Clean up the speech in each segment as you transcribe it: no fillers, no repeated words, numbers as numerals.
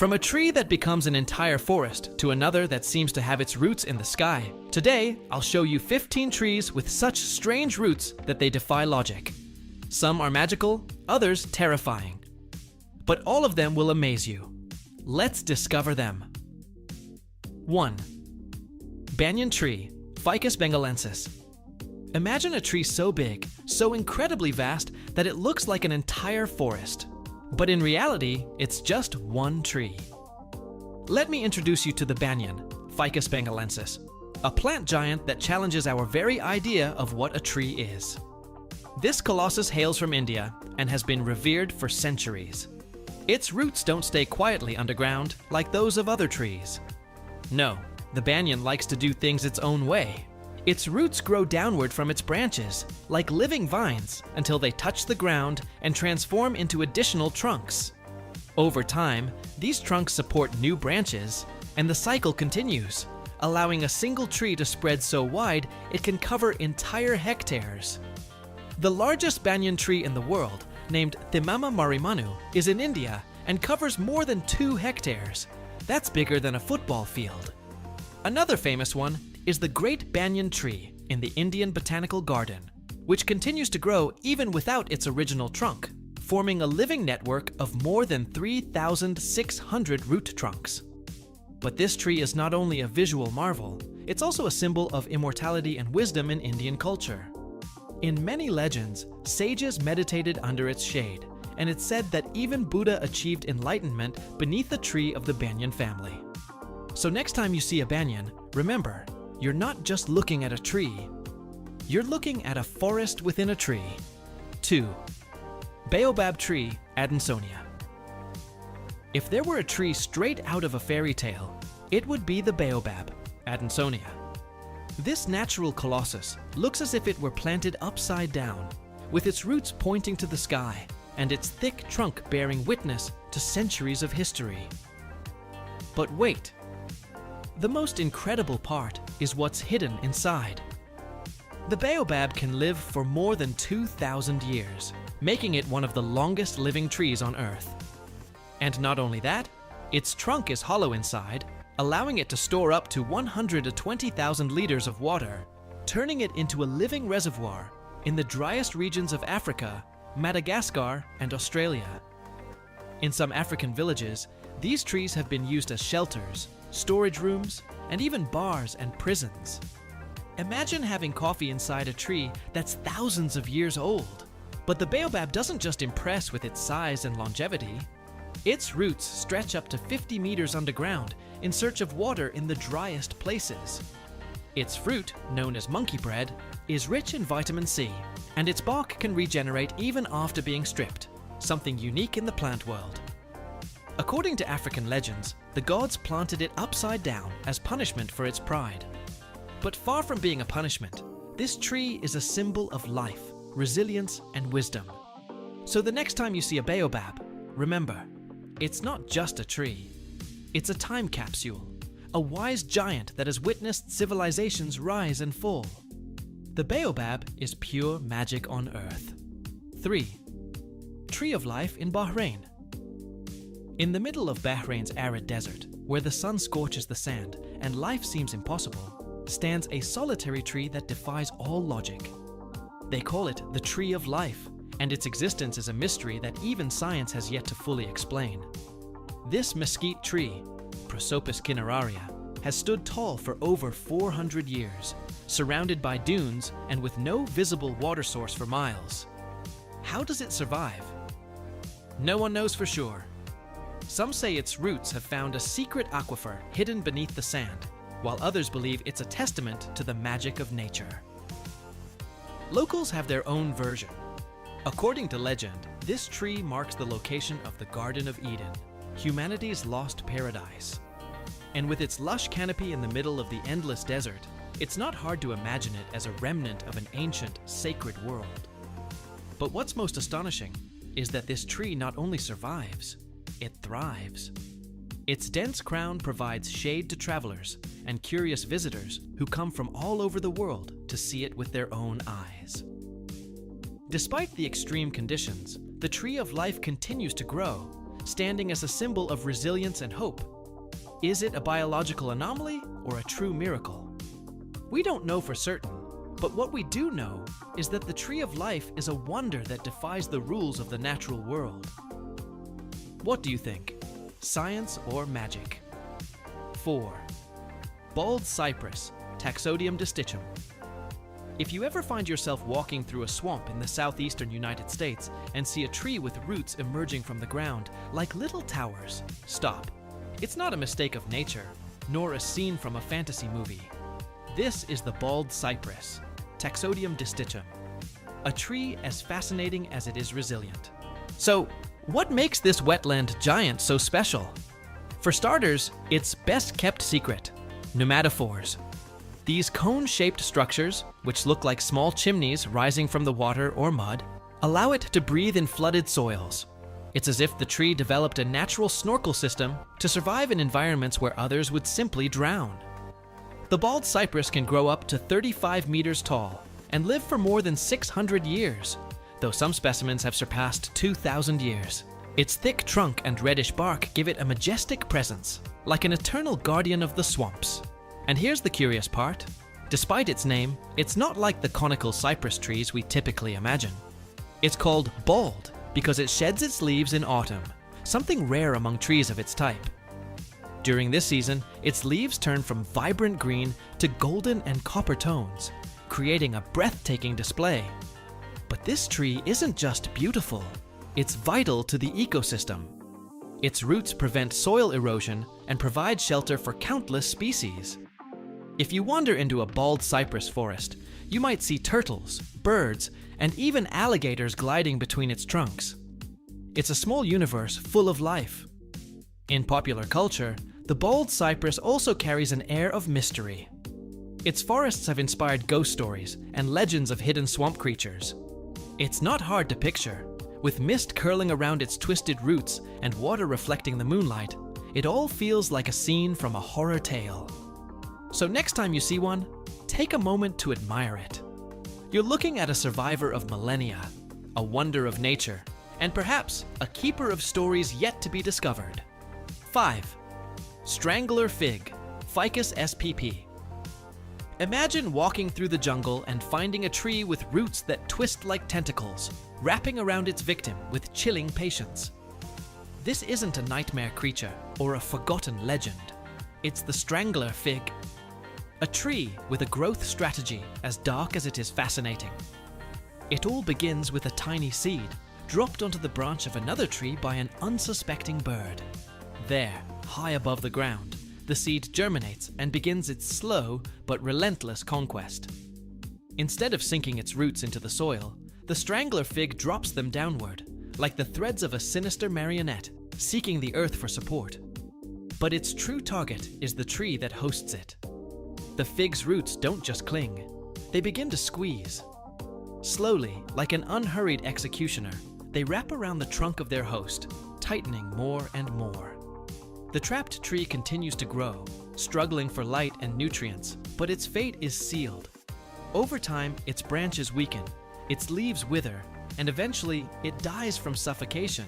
From a tree that becomes an entire forest to another that seems to have its roots in the sky, today I'll show you 15 trees with such strange roots that they defy logic. Some are magical, others terrifying. But all of them will amaze you. Let's discover them. 1. Banyan tree, Ficus bengalensis. Imagine a tree so big, so incredibly vast, that it looks like an entire forest. But in reality, it's just one tree. Let me introduce you to the banyan, Ficus bengalensis, a plant giant that challenges our very idea of what a tree is. This colossus hails from India and has been revered for centuries. Its roots don't stay quietly underground like those of other trees. No, the banyan likes to do things its own way. Its roots grow downward from its branches, like living vines, until they touch the ground and transform into additional trunks. Over time, these trunks support new branches, and the cycle continues, allowing a single tree to spread so wide it can cover entire hectares. The largest banyan tree in the world, named Thimama Marimanu, is in India and covers more than 2 hectares. That's bigger than a football field. Another famous one is the Great Banyan Tree in the Indian Botanical Garden, which continues to grow even without its original trunk, forming a living network of more than 3,600 root trunks. But this tree is not only a visual marvel, it's also a symbol of immortality and wisdom in Indian culture. In many legends, sages meditated under its shade, and it's said that even Buddha achieved enlightenment beneath the tree of the banyan family. So next time you see a banyan, remember, you're not just looking at a tree, you're looking at a forest within a tree. 2. Baobab tree, Adansonia. If there were a tree straight out of a fairy tale, it would be the baobab, Adansonia. This natural colossus looks as if it were planted upside down, with its roots pointing to the sky and its thick trunk bearing witness to centuries of history. But wait, the most incredible part is what's hidden inside. The baobab can live for more than 2,000 years, making it one of the longest living trees on Earth. And not only that, its trunk is hollow inside, allowing it to store up to 120,000 liters of water, turning it into a living reservoir in the driest regions of Africa, Madagascar, and Australia. In some African villages, these trees have been used as shelters, storage rooms, and even bars and prisons. Imagine having coffee inside a tree that's thousands of years old. But the baobab doesn't just impress with its size and longevity. Its roots stretch up to 50 meters underground in search of water in the driest places. Its fruit, known as monkey bread, is rich in vitamin C, and its bark can regenerate even after being stripped, something unique in the plant world. According to African legends, the gods planted it upside down as punishment for its pride. But far from being a punishment, this tree is a symbol of life, resilience, and wisdom. So the next time you see a baobab, remember, it's not just a tree. It's a time capsule, a wise giant that has witnessed civilizations rise and fall. The baobab is pure magic on Earth. 3. Tree of Life in Bahrain. In the middle of Bahrain's arid desert, where the sun scorches the sand and life seems impossible, stands a solitary tree that defies all logic. They call it the Tree of Life, and its existence is a mystery that even science has yet to fully explain. This mesquite tree, Prosopis cineraria, has stood tall for over 400 years, surrounded by dunes and with no visible water source for miles. How does it survive? No one knows for sure. Some say its roots have found a secret aquifer hidden beneath the sand, while others believe it's a testament to the magic of nature. Locals have their own version. According to legend, this tree marks the location of the Garden of Eden, humanity's lost paradise. And with its lush canopy in the middle of the endless desert, it's not hard to imagine it as a remnant of an ancient, sacred world. But what's most astonishing is that this tree not only survives, it thrives. Its dense crown provides shade to travelers and curious visitors who come from all over the world to see it with their own eyes. Despite the extreme conditions, the Tree of Life continues to grow, standing as a symbol of resilience and hope. Is it a biological anomaly or a true miracle? We don't know for certain, but what we do know is that the Tree of Life is a wonder that defies the rules of the natural world. What do you think? Science or magic? 4. Bald cypress, Taxodium distichum. If you ever find yourself walking through a swamp in the southeastern United States and see a tree with roots emerging from the ground like little towers, stop. It's not a mistake of nature, nor a scene from a fantasy movie. This is the bald cypress, Taxodium distichum, a tree as fascinating as it is resilient. So, what makes this wetland giant so special? For starters, its best-kept secret, pneumatophores. These cone-shaped structures, which look like small chimneys rising from the water or mud, allow it to breathe in flooded soils. It's as if the tree developed a natural snorkel system to survive in environments where others would simply drown. The bald cypress can grow up to 35 meters tall and live for more than 600 years, though some specimens have surpassed 2,000 years. Its thick trunk and reddish bark give it a majestic presence, like an eternal guardian of the swamps. And here's the curious part. Despite its name, it's not like the conical cypress trees we typically imagine. It's called bald because it sheds its leaves in autumn, something rare among trees of its type. During this season, its leaves turn from vibrant green to golden and copper tones, creating a breathtaking display. But this tree isn't just beautiful, it's vital to the ecosystem. Its roots prevent soil erosion and provide shelter for countless species. If you wander into a bald cypress forest, you might see turtles, birds, and even alligators gliding between its trunks. It's a small universe full of life. In popular culture, the bald cypress also carries an air of mystery. Its forests have inspired ghost stories and legends of hidden swamp creatures. It's not hard to picture. With mist curling around its twisted roots and water reflecting the moonlight, it all feels like a scene from a horror tale. So next time you see one, take a moment to admire it. You're looking at a survivor of millennia, a wonder of nature, and perhaps a keeper of stories yet to be discovered. 5. Strangler fig, Ficus spp. Imagine walking through the jungle and finding a tree with roots that twist like tentacles, wrapping around its victim with chilling patience. This isn't a nightmare creature or a forgotten legend. It's the strangler fig, a tree with a growth strategy as dark as it is fascinating. It all begins with a tiny seed dropped onto the branch of another tree by an unsuspecting bird. There, high above the ground, the seed germinates and begins its slow but relentless conquest. Instead of sinking its roots into the soil, the strangler fig drops them downward, like the threads of a sinister marionette, seeking the earth for support. But its true target is the tree that hosts it. The fig's roots don't just cling, they begin to squeeze. Slowly, like an unhurried executioner, they wrap around the trunk of their host, tightening more and more. The trapped tree continues to grow, struggling for light and nutrients, but its fate is sealed. Over time, its branches weaken, its leaves wither, and eventually it dies from suffocation.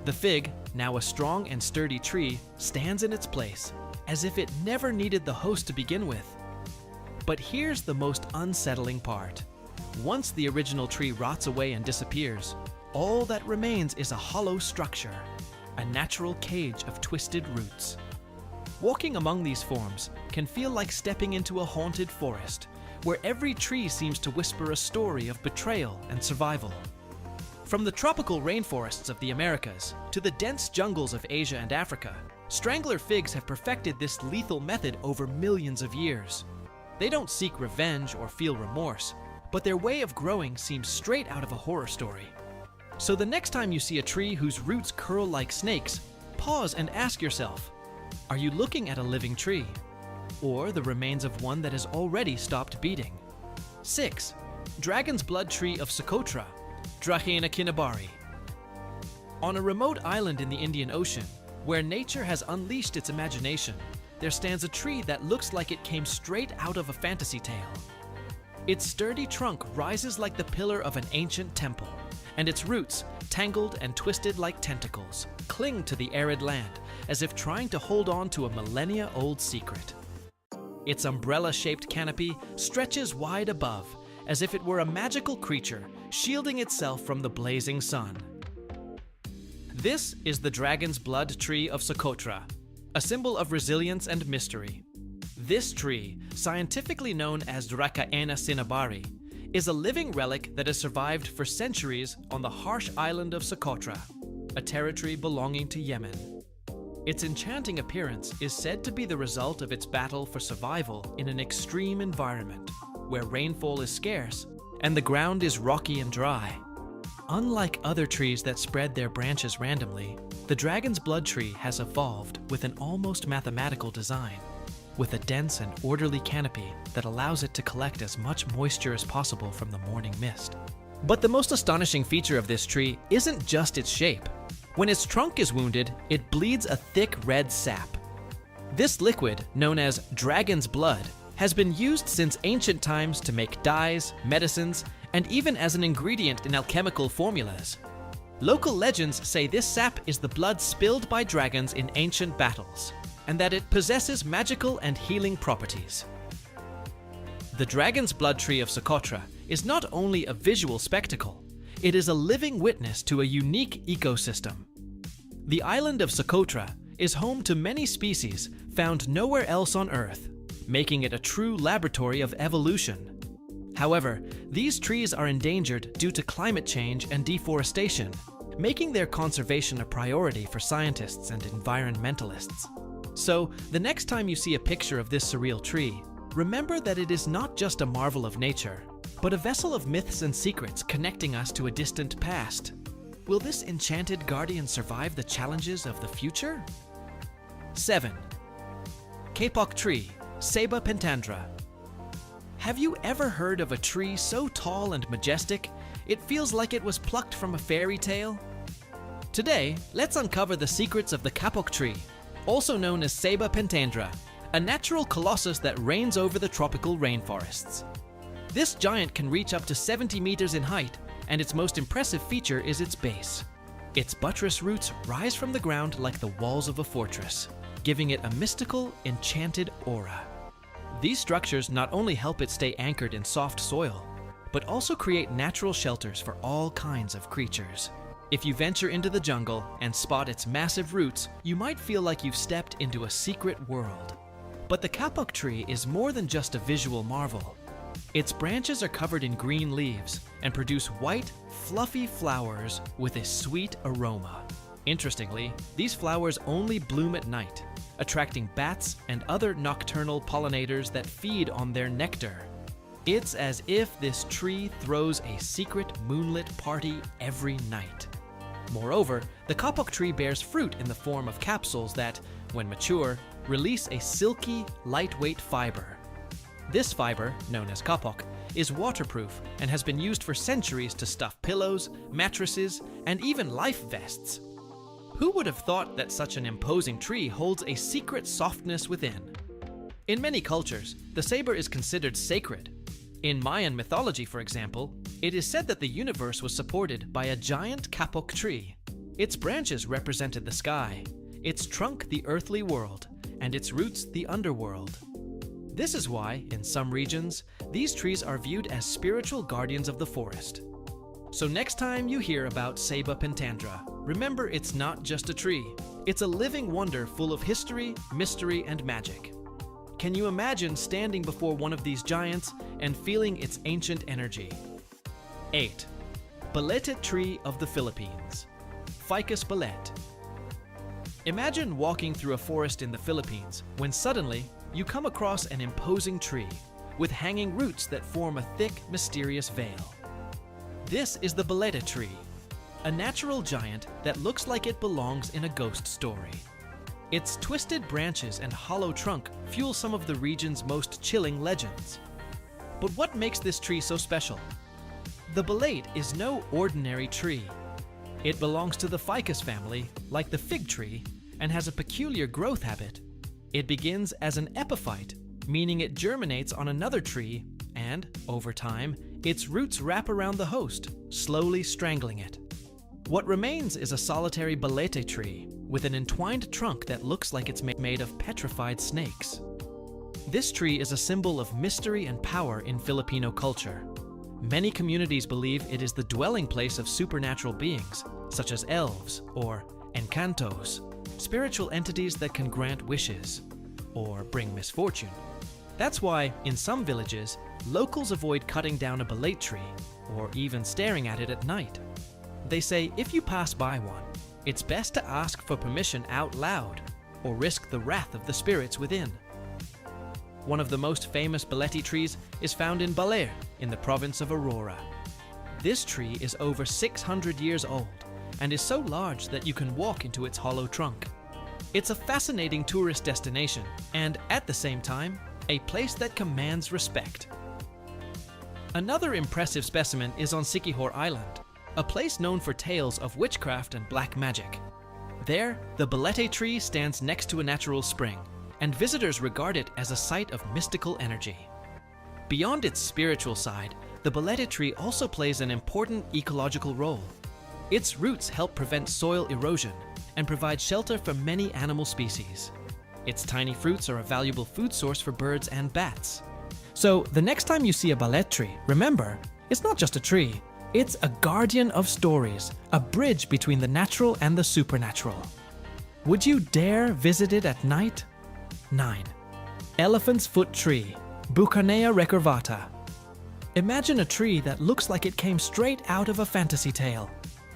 The fig, now a strong and sturdy tree, stands in its place, as if it never needed the host to begin with. But here's the most unsettling part. Once the original tree rots away and disappears, all that remains is a hollow structure, a natural cage of twisted roots. Walking among these forms can feel like stepping into a haunted forest, where every tree seems to whisper a story of betrayal and survival. From the tropical rainforests of the Americas to the dense jungles of Asia and Africa, strangler figs have perfected this lethal method over millions of years. They don't seek revenge or feel remorse, but their way of growing seems straight out of a horror story. So the next time you see a tree whose roots curl like snakes, pause and ask yourself, are you looking at a living tree? Or the remains of one that has already stopped beating? 6. Dragon's blood tree of Socotra, Dracæna kinnabari. On a remote island in the Indian Ocean, where nature has unleashed its imagination, there stands a tree that looks like it came straight out of a fantasy tale. Its sturdy trunk rises like the pillar of an ancient temple, and its roots, tangled and twisted like tentacles, cling to the arid land as if trying to hold on to a millennia-old secret. Its umbrella-shaped canopy stretches wide above, as if it were a magical creature shielding itself from the blazing sun. This is the dragon's blood tree of Socotra, a symbol of resilience and mystery. This tree, scientifically known as Dracaena cinnabari, is a living relic that has survived for centuries on the harsh island of Socotra, a territory belonging to Yemen. Its enchanting appearance is said to be the result of its battle for survival in an extreme environment, where rainfall is scarce and the ground is rocky and dry. Unlike other trees that spread their branches randomly, the dragon's blood tree has evolved with an almost mathematical design, with a dense and orderly canopy that allows it to collect as much moisture as possible from the morning mist. But the most astonishing feature of this tree isn't just its shape. When its trunk is wounded, it bleeds a thick red sap. This liquid, known as dragon's blood, has been used since ancient times to make dyes, medicines, and even as an ingredient in alchemical formulas. Local legends say this sap is the blood spilled by dragons in ancient battles, and that it possesses magical and healing properties. The dragon's blood tree of Socotra is not only a visual spectacle, it is a living witness to a unique ecosystem. The island of Socotra is home to many species found nowhere else on Earth, making it a true laboratory of evolution. However, these trees are endangered due to climate change and deforestation, making their conservation a priority for scientists and environmentalists. So, the next time you see a picture of this surreal tree, remember that it is not just a marvel of nature, but a vessel of myths and secrets connecting us to a distant past. Will this enchanted guardian survive the challenges of the future? 7. Kapok tree, Ceiba pentandra. Have you ever heard of a tree so tall and majestic, it feels like it was plucked from a fairy tale? Today, let's uncover the secrets of the kapok tree, also known as Ceiba pentandra, a natural colossus that reigns over the tropical rainforests. This giant can reach up to 70 meters in height, and its most impressive feature is its base. Its buttress roots rise from the ground like the walls of a fortress, giving it a mystical, enchanted aura. These structures not only help it stay anchored in soft soil, but also create natural shelters for all kinds of creatures. If you venture into the jungle and spot its massive roots, you might feel like you've stepped into a secret world. But the kapok tree is more than just a visual marvel. Its branches are covered in green leaves and produce white, fluffy flowers with a sweet aroma. Interestingly, these flowers only bloom at night, attracting bats and other nocturnal pollinators that feed on their nectar. It's as if this tree throws a secret moonlit party every night. Moreover, the kapok tree bears fruit in the form of capsules that, when mature, release a silky, lightweight fiber. This fiber, known as kapok, is waterproof and has been used for centuries to stuff pillows, mattresses, and even life vests. Who would have thought that such an imposing tree holds a secret softness within? In many cultures, the saber is considered sacred. In Mayan mythology, for example, it is said that the universe was supported by a giant kapok tree. Its branches represented the sky, its trunk the earthly world, and its roots the underworld. This is why, in some regions, these trees are viewed as spiritual guardians of the forest. So next time you hear about Ceiba pentandra, remember it's not just a tree. It's a living wonder full of history, mystery, and magic. Can you imagine standing before one of these giants and feeling its ancient energy? 8. Balete tree of the Philippines, Ficus balete. Imagine walking through a forest in the Philippines when suddenly you come across an imposing tree with hanging roots that form a thick, mysterious veil. This is the balete tree, a natural giant that looks like it belongs in a ghost story. Its twisted branches and hollow trunk fuel some of the region's most chilling legends. But what makes this tree so special? The balete is no ordinary tree. It belongs to the ficus family, like the fig tree, and has a peculiar growth habit. It begins as an epiphyte, meaning it germinates on another tree and, over time, Its roots wrap around the host, slowly strangling it. What remains is a solitary balete tree with an entwined trunk that looks like it's made of petrified snakes. This tree is a symbol of mystery and power in Filipino culture. Many communities believe it is the dwelling place of supernatural beings, such as elves or encantos, spiritual entities that can grant wishes or bring misfortune. That's why, in some villages, locals avoid cutting down a balete tree or even staring at it at night. They say if you pass by one, it's best to ask for permission out loud or risk the wrath of the spirits within. One of the most famous balete trees is found in Baler, in the province of Aurora. This tree is over 600 years old and is so large that you can walk into its hollow trunk. It's a fascinating tourist destination and, at the same time, a place that commands respect. Another impressive specimen is on Siquijor Island, a place known for tales of witchcraft and black magic. There, the balete tree stands next to a natural spring, and visitors regard it as a site of mystical energy. Beyond its spiritual side, the balete tree also plays an important ecological role. Its roots help prevent soil erosion and provide shelter for many animal species. Its tiny fruits are a valuable food source for birds and bats. So, the next time you see a balete tree, remember, it's not just a tree. It's a guardian of stories, a bridge between the natural and the supernatural. Would you dare visit it at night? 9. Elephant's Foot Tree, Bucanea recurvata. Imagine a tree that looks like it came straight out of a fantasy tale.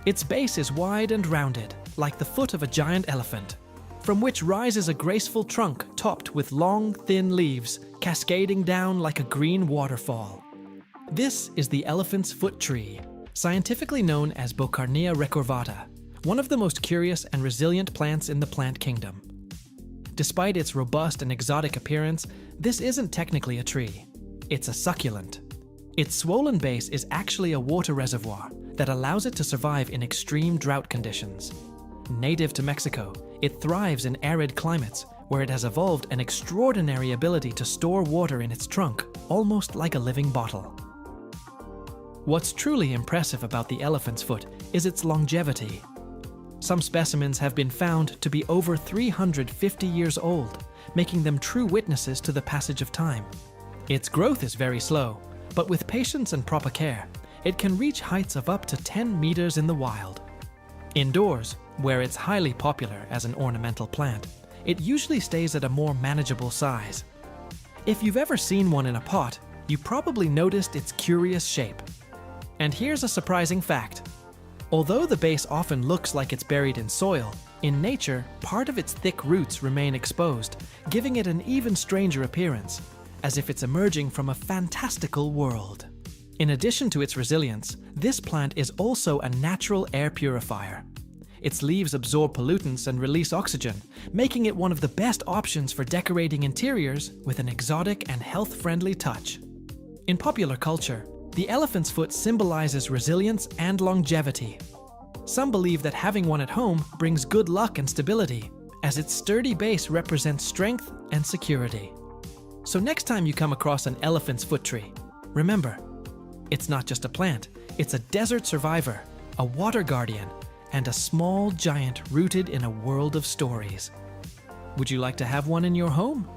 Its base is wide and rounded, like the foot of a giant elephant, from which rises a graceful trunk topped with long, thin leaves, cascading down like a green waterfall. This is the elephant's foot tree, scientifically known as Bucanea recurvata, one of the most curious and resilient plants in the plant kingdom. Despite its robust and exotic appearance, this isn't technically a tree. It's a succulent. Its swollen base is actually a water reservoir that allows it to survive in extreme drought conditions. Native to Mexico, it thrives in arid climates where it has evolved an extraordinary ability to store water in its trunk, almost like a living bottle. What's truly impressive about the elephant's foot is its longevity. Some specimens have been found to be over 350 years old, making them true witnesses to the passage of time. Its growth is very slow, but with patience and proper care, it can reach heights of up to 10 meters in the wild. Indoors, where it's highly popular as an ornamental plant, it usually stays at a more manageable size. If you've ever seen one in a pot, you probably noticed its curious shape. And here's a surprising fact. Although the base often looks like it's buried in soil, in nature, part of its thick roots remain exposed, giving it an even stranger appearance, as if it's emerging from a fantastical world. In addition to its resilience, this plant is also a natural air purifier. Its leaves absorb pollutants and release oxygen, making it one of the best options for decorating interiors with an exotic and health-friendly touch. In popular culture, the elephant's foot symbolizes resilience and longevity. Some believe that having one at home brings good luck and stability, as its sturdy base represents strength and security. So next time you come across an elephant's foot tree, remember, it's not just a plant, it's a desert survivor, a water guardian, and a small giant rooted in a world of stories. Would you like to have one in your home?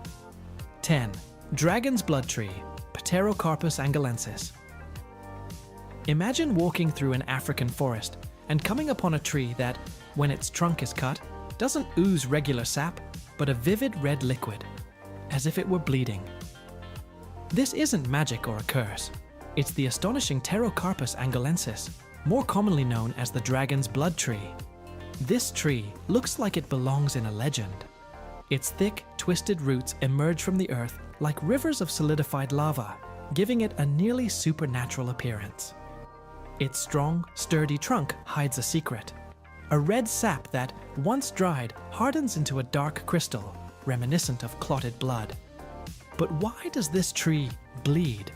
10. Dragon's Blood Tree, Pterocarpus angolensis. Imagine walking through an African forest and coming upon a tree that, when its trunk is cut, doesn't ooze regular sap, but a vivid red liquid, as if it were bleeding. This isn't magic or a curse. It's the astonishing Pterocarpus angolensis, more commonly known as the dragon's blood tree. This tree looks like it belongs in a legend. Its thick, twisted roots emerge from the earth like rivers of solidified lava, giving it a nearly supernatural appearance. Its strong, sturdy trunk hides a secret. A red sap that, once dried, hardens into a dark crystal, reminiscent of clotted blood. But why does this tree bleed?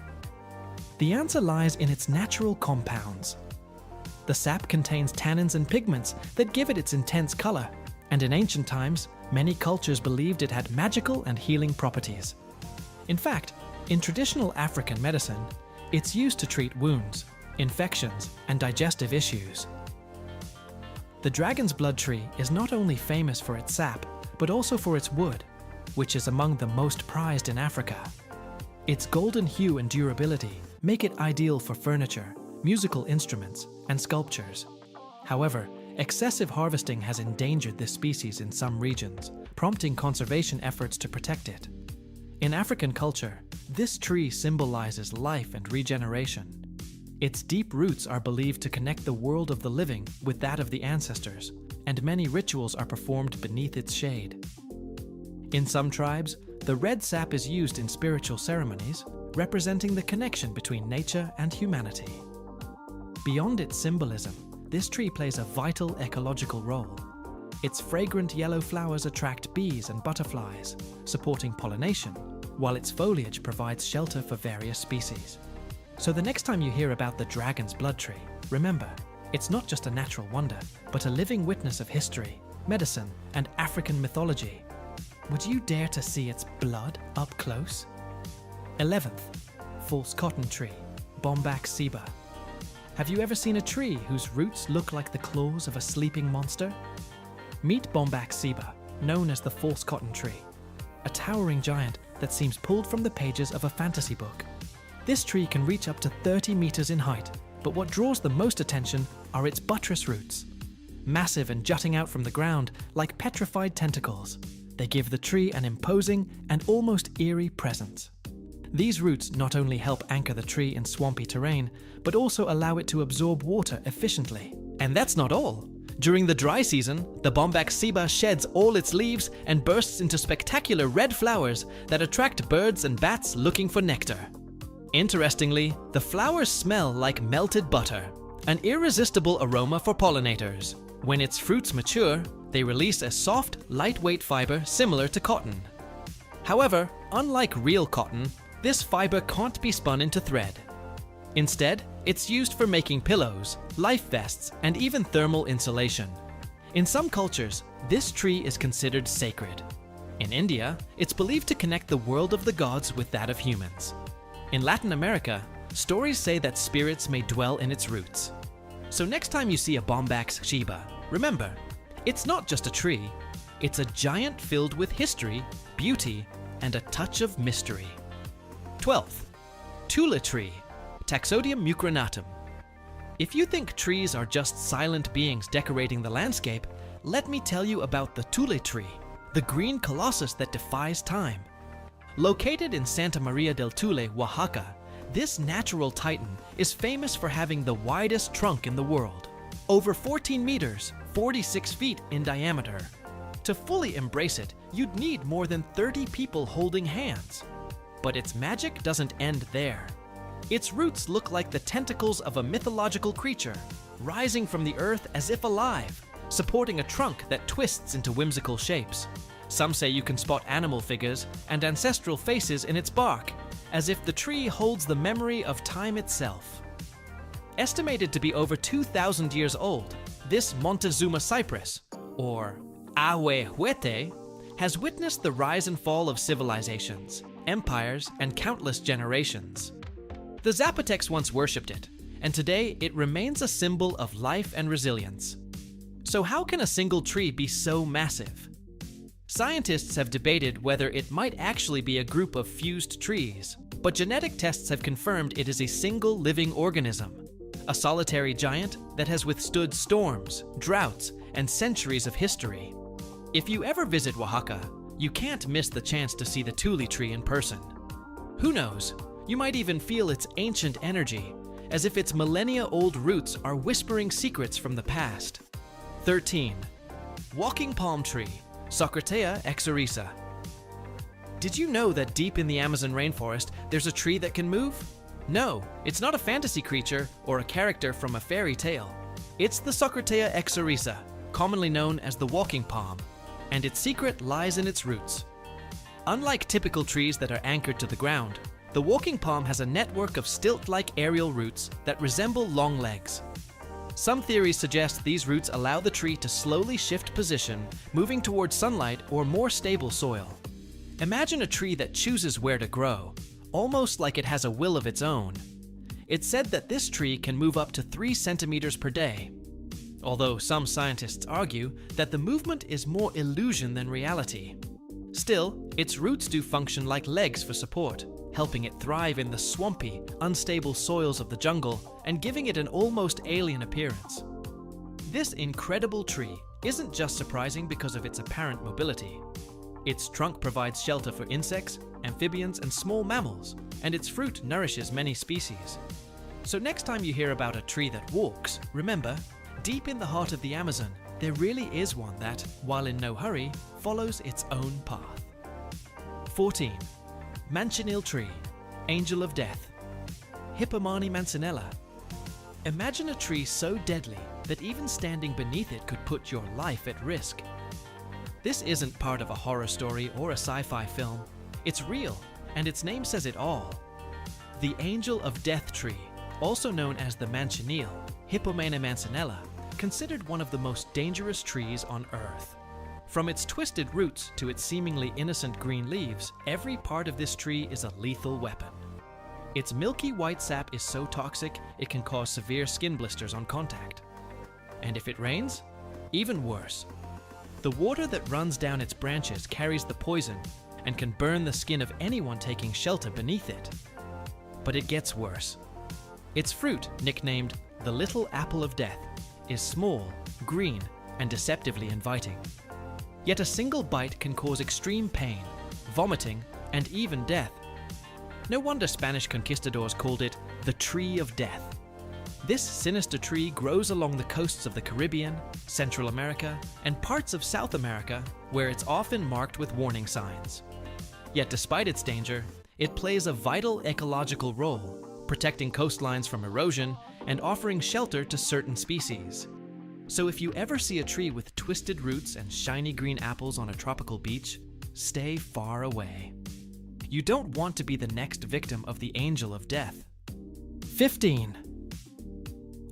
The answer lies in its natural compounds. The sap contains tannins and pigments that give it its intense color, and in ancient times, many cultures believed it had magical and healing properties. In fact, in traditional African medicine, It's used to treat wounds, infections, and digestive issues. The dragon's blood tree is not only famous for its sap, but also for its wood, which is among the most prized in Africa. Its golden hue and durability make it ideal for furniture, musical instruments, and sculptures. However, excessive harvesting has endangered this species in some regions, prompting conservation efforts to protect it. In African culture, this tree symbolizes life and regeneration. Its deep roots are believed to connect the world of the living with that of the ancestors, and many rituals are performed beneath its shade. In some tribes, the red sap is used in spiritual ceremonies, representing the connection between nature and humanity. Beyond its symbolism, this tree plays a vital ecological role. Its fragrant yellow flowers attract bees and butterflies, supporting pollination, while its foliage provides shelter for various species. So the next time you hear about the dragon's blood tree, remember, it's not just a natural wonder, but a living witness of history, medicine, and African mythology. Would you dare to see its blood up close? 11th, false cotton tree, Bombax ceiba. Have you ever seen a tree whose roots look like the claws of a sleeping monster? Meet Bombax ceiba, known as the false cotton tree, a towering giant that seems pulled from the pages of a fantasy book. This tree can reach up to 30 meters in height, but what draws the most attention are its buttress roots. Massive and jutting out from the ground like petrified tentacles, they give the tree an imposing and almost eerie presence. These roots not only help anchor the tree in swampy terrain, but also allow it to absorb water efficiently. And that's not all. During the dry season, the Bombax ceiba sheds all its leaves and bursts into spectacular red flowers that attract birds and bats looking for nectar. Interestingly, the flowers smell like melted butter, an irresistible aroma for pollinators. When its fruits mature, they release a soft, lightweight fiber similar to cotton. However, unlike real cotton, this fiber can't be spun into thread. Instead, it's used for making pillows, life vests, and even thermal insulation. In some cultures, this tree is considered sacred. In India, it's believed to connect the world of the gods with that of humans. In Latin America, stories say that spirits may dwell in its roots. So next time you see a Bombax ceiba, remember, it's not just a tree, it's a giant filled with history, beauty, and a touch of mystery. 12th, Tule tree, Taxodium mucronatum. If you think trees are just silent beings decorating the landscape, let me tell you about the Tule tree, the green colossus that defies time. Located in Santa Maria del Tule, Oaxaca, this natural titan is famous for having the widest trunk in the world, over 14 meters, 46 feet in diameter. To fully embrace it, you'd need more than 30 people holding hands. But its magic doesn't end there. Its roots look like the tentacles of a mythological creature, rising from the earth as if alive, supporting a trunk that twists into whimsical shapes. Some say you can spot animal figures and ancestral faces in its bark, as if the tree holds the memory of time itself. Estimated to be over 2,000 years old, this Montezuma cypress, or Ahuehuete, has witnessed the rise and fall of civilizations, empires, and countless generations. The Zapotecs once worshipped it, and today it remains a symbol of life and resilience. So how can a single tree be so massive? Scientists have debated whether it might actually be a group of fused trees, but genetic tests have confirmed it is a single living organism, a solitary giant that has withstood storms, droughts, and centuries of history. If you ever visit Oaxaca, you can't miss the chance to see the Tule tree in person. Who knows, you might even feel its ancient energy, as if its millennia-old roots are whispering secrets from the past. 13. Walking palm tree, Socratea exorisa. Did you know that deep in the Amazon rainforest, there's a tree that can move? No, it's not a fantasy creature or a character from a fairy tale. It's the Socratea exorisa, commonly known as the walking palm, and its secret lies in its roots. Unlike typical trees that are anchored to the ground, the walking palm has a network of stilt-like aerial roots that resemble long legs. Some theories suggest these roots allow the tree to slowly shift position, moving towards sunlight or more stable soil. Imagine a tree that chooses where to grow, almost like it has a will of its own. It's said that this tree can move up to 3 centimeters per day, although some scientists argue that the movement is more illusion than reality. Still, its roots do function like legs for support, helping it thrive in the swampy, unstable soils of the jungle and giving it an almost alien appearance. This incredible tree isn't just surprising because of its apparent mobility. Its trunk provides shelter for insects, amphibians, and small mammals, and its fruit nourishes many species. So next time you hear about a tree that walks, remember, deep in the heart of the Amazon, there really is one that, while in no hurry, follows its own path. 14. Manchineel tree, angel of death. Hippomane mancinella. Imagine a tree so deadly that even standing beneath it could put your life at risk. This isn't part of a horror story or a sci-fi film. It's real, and its name says it all. The angel of death tree, also known as the manchineel, Hippomane mancinella, considered one of the most dangerous trees on Earth. From its twisted roots to its seemingly innocent green leaves, every part of this tree is a lethal weapon. Its milky white sap is so toxic it can cause severe skin blisters on contact. And if it rains, even worse. The water that runs down its branches carries the poison and can burn the skin of anyone taking shelter beneath it. But it gets worse. Its fruit, nicknamed the Little Apple of Death, is small, green, and deceptively inviting. Yet a single bite can cause extreme pain, vomiting, and even death. No wonder Spanish conquistadors called it the Tree of Death. This sinister tree grows along the coasts of the Caribbean, Central America, and parts of South America, where it's often marked with warning signs. Yet despite its danger, it plays a vital ecological role, protecting coastlines from erosion and offering shelter to certain species. So if you ever see a tree with twisted roots and shiny green apples on a tropical beach, stay far away. You don't want to be the next victim of the angel of death. 15.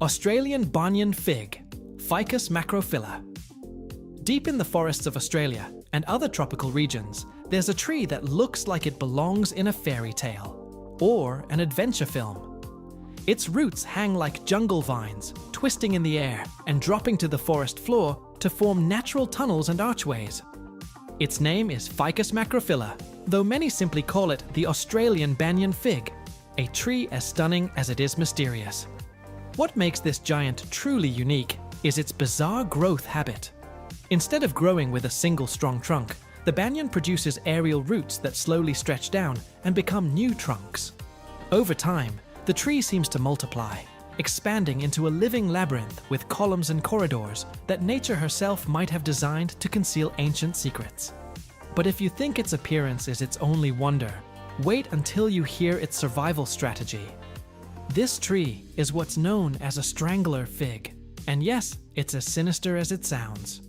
Australian banyan fig, Ficus macrophylla. Deep in the forests of Australia and other tropical regions, there's a tree that looks like it belongs in a fairy tale or an adventure film. Its roots hang like jungle vines, twisting in the air and dropping to the forest floor to form natural tunnels and archways. Its name is Ficus macrophylla, though many simply call it the Australian banyan fig, a tree as stunning as it is mysterious. What makes this giant truly unique is its bizarre growth habit. Instead of growing with a single strong trunk, the banyan produces aerial roots that slowly stretch down and become new trunks. Over time, the tree seems to multiply, expanding into a living labyrinth with columns and corridors that nature herself might have designed to conceal ancient secrets. But if you think its appearance is its only wonder, wait until you hear its survival strategy. This tree is what's known as a strangler fig, and yes, it's as sinister as it sounds.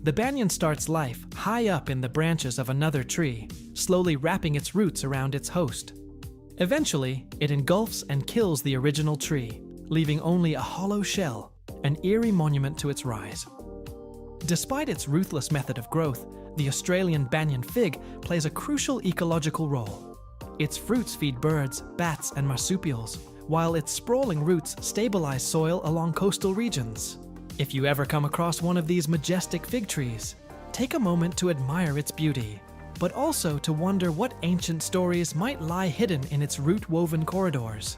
The banyan starts life high up in the branches of another tree, slowly wrapping its roots around its host. Eventually, it engulfs and kills the original tree, leaving only a hollow shell, an eerie monument to its rise. Despite its ruthless method of growth, the Australian banyan fig plays a crucial ecological role. Its fruits feed birds, bats, and marsupials, while its sprawling roots stabilize soil along coastal regions. If you ever come across one of these majestic fig trees, take a moment to admire its beauty, but also to wonder what ancient stories might lie hidden in its root-woven corridors.